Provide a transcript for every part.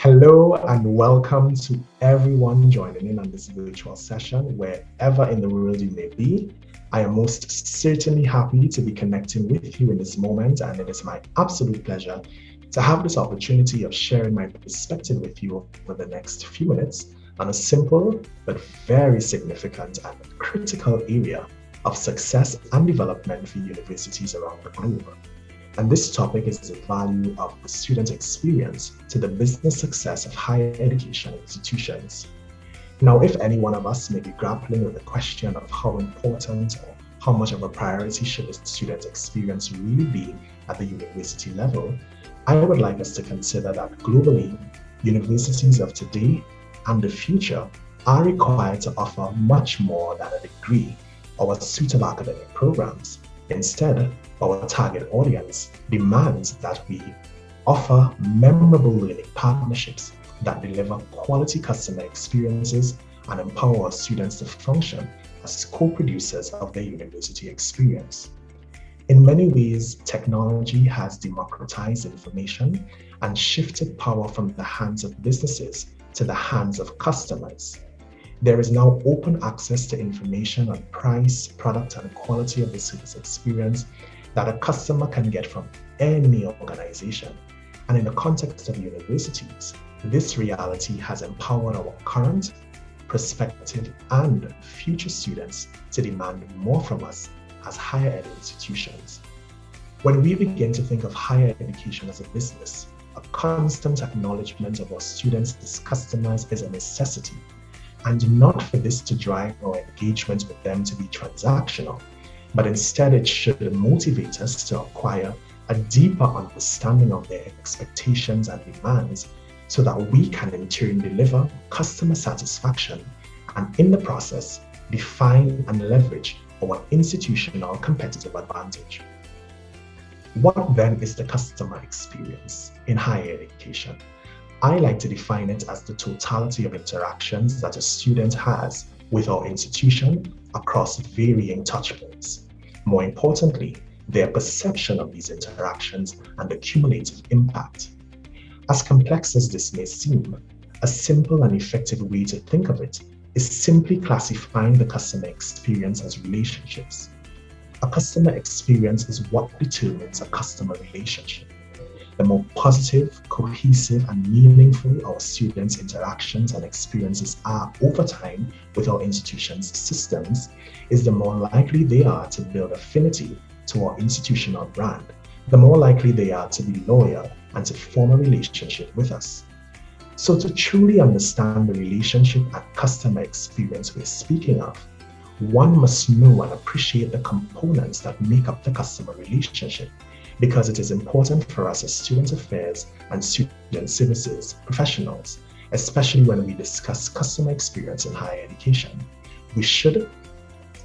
Hello and welcome to everyone joining in on this virtual session, wherever in the world you may be. I am most certainly happy to be connecting with you in this moment, and it is my absolute pleasure to have this opportunity of sharing my perspective with you over the next few minutes on a simple but very significant and critical area of success and development for universities around the globe. And this topic is the value of the student experience to the business success of higher education institutions. Now, if any one of us may be grappling with the question of how important or how much of a priority should the student experience really be at the university level, I would like us to consider that globally, universities of today and the future are required to offer much more than a degree or a suite of academic programs. Instead, our target audience demands that we offer memorable learning partnerships that deliver quality customer experiences and empower our students to function as co-producers of their university experience. In many ways, technology has democratized information and shifted power from the hands of businesses to the hands of customers. There is now open access to information on price, product, and quality of the service experience that a customer can get from any organization. And in the context of universities, this reality has empowered our current, prospective, and future students to demand more from us as higher ed institutions. When we begin to think of higher education as a business, a constant acknowledgement of our students as customers is a necessity, and not for this to drive our engagement with them to be transactional, but instead it should motivate us to acquire a deeper understanding of their expectations and demands so that we can in turn deliver customer satisfaction and in the process define and leverage our institutional competitive advantage. What then is the customer experience in higher education? I like to define it as the totality of interactions that a student has with our institution across varying touchpoints. More importantly, their perception of these interactions and the cumulative impact. As complex as this may seem, a simple and effective way to think of it is simply classifying the customer experience as relationships. A customer experience is what determines a customer relationship. The more positive, cohesive, and meaningful our students' interactions and experiences are over time with our institution's systems, is the more likely they are to build affinity to our institutional brand, the more likely they are to be loyal and to form a relationship with us. So to truly understand the relationship and customer experience we're speaking of, one must know and appreciate the components that make up the customer relationship, because it is important for us as student affairs and student services professionals, especially when we discuss customer experience in higher education. We should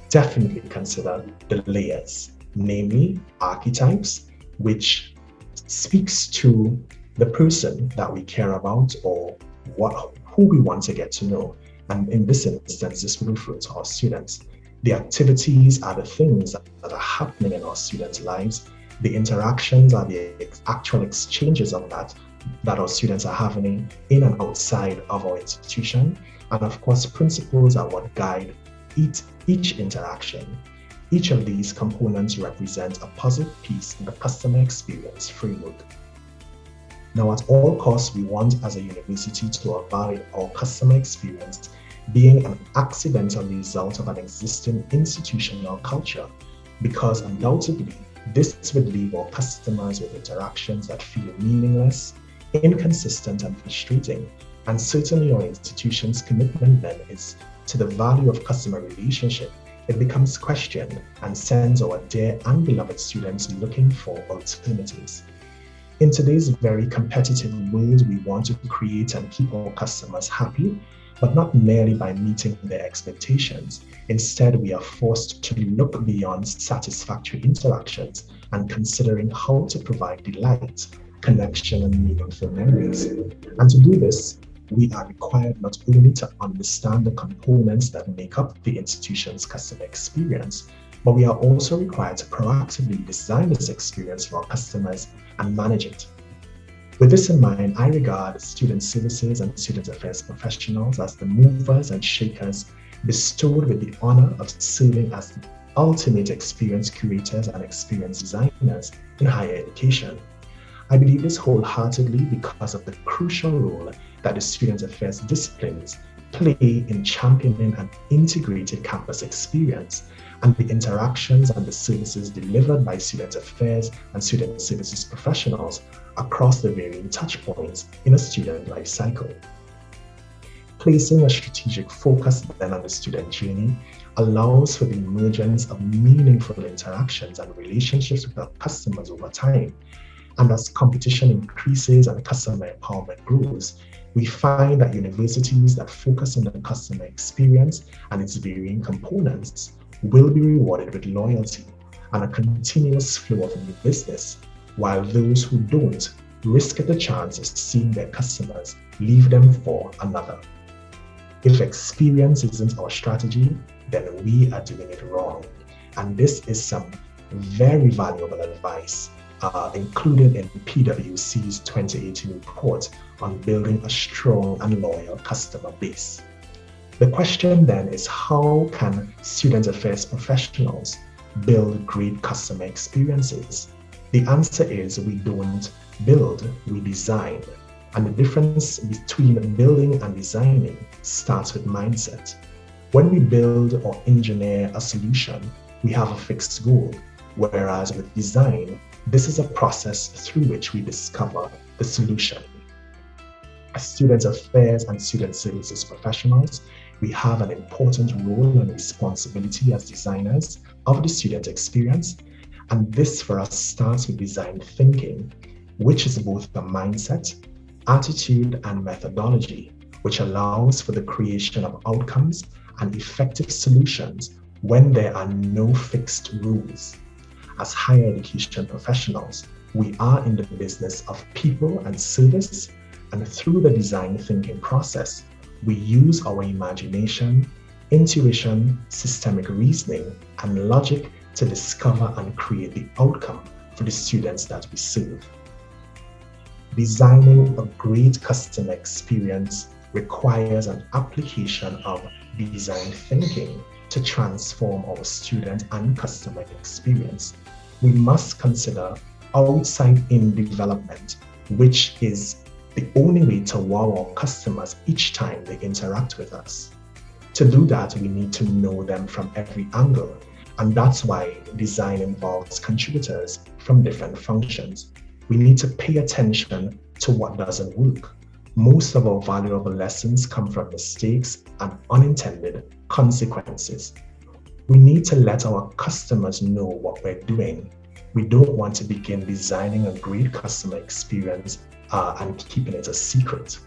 definitely consider the layers, namely archetypes, which speaks to the person that we care about or who we want to get to know. And in this instance, this will refer to our students. The activities are the things that are happening in our students' lives. The interactions are the actual exchanges of that our students are having in and outside of our institution. And of course, principles are what guide each interaction. Each of these components represent a puzzle piece in the customer experience framework. Now, at all costs, we want as a university to avoid our customer experience being an accidental result of an existing institutional culture, because undoubtedly, this would leave our customers with interactions that feel meaningless, inconsistent, and frustrating. And certainly our institution's commitment then is to the value of customer relationship. It becomes questioned and sends our dear and beloved students looking for alternatives. In today's very competitive world, we want to create and keep our customers happy, but not merely by meeting their expectations. Instead, we are forced to look beyond satisfactory interactions and considering how to provide delight, connection, and meaningful memories. And to do this, we are required not only to understand the components that make up the institution's customer experience, but we are also required to proactively design this experience for our customers and manage it. With this in mind, I regard student services and student affairs professionals as the movers and shakers bestowed with the honor of serving as the ultimate experience curators and experience designers in higher education. I believe this wholeheartedly because of the crucial role that the student affairs disciplines play in championing an integrated campus experience and the interactions and the services delivered by student affairs and student services professionals across the varying touchpoints in a student life cycle. Placing a strategic focus then on the student journey allows for the emergence of meaningful interactions and relationships with our customers over time. And as competition increases and customer empowerment grows, we find that universities that focus on the customer experience and its varying components will be rewarded with loyalty and a continuous flow of new business, while those who don't risk the chance of seeing their customers leave them for another. If experience isn't our strategy, then we are doing it wrong. And this is some very valuable advice included in PwC's 2018 report on building a strong and loyal customer base. The question then is, how can student affairs professionals build great customer experiences? The answer is we don't build, we design. And the difference between building and designing starts with mindset. When we build or engineer a solution, we have a fixed goal, whereas with design, this is a process through which we discover the solution. As student affairs and student services professionals, we have an important role and responsibility as designers of the student experience. And this for us starts with design thinking, which is both a mindset, attitude, and methodology, which allows for the creation of outcomes and effective solutions when there are no fixed rules. As higher education professionals, we are in the business of people and service, and through the design thinking process, we use our imagination, intuition, systemic reasoning, and logic to discover and create the outcome for the students that we serve. Designing a great customer experience requires an application of design thinking to transform our student and customer experience. We must consider outside-in development, which is the only way to wow our customers each time they interact with us. To do that, we need to know them from every angle, and that's why design involves contributors from different functions. We need to pay attention to what doesn't work. Most of our valuable lessons come from mistakes and unintended consequences. We need to let our customers know what we're doing. We don't want to begin designing a great customer experience and keeping it a secret.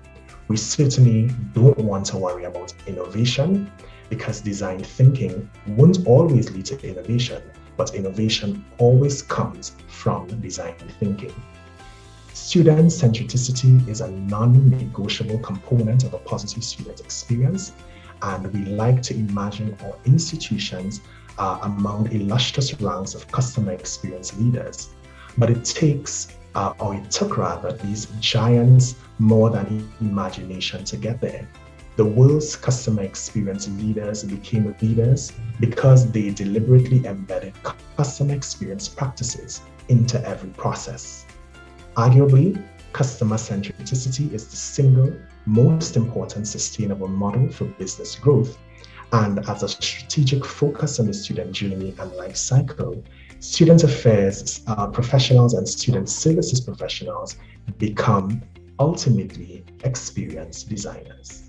We certainly don't want to worry about innovation, because design thinking won't always lead to innovation, but innovation always comes from design thinking. Student centricity is a non-negotiable component of a positive student experience, and we like to imagine our institutions among illustrious ranks of customer experience leaders. But it took these giants more than imagination to get there. The world's customer experience leaders became leaders because they deliberately embedded customer experience practices into every process. Arguably, customer centricity is the single most important sustainable model for business growth. And as a strategic focus on the student journey and life cycle, student affairs professionals and student services professionals become ultimately experience designers.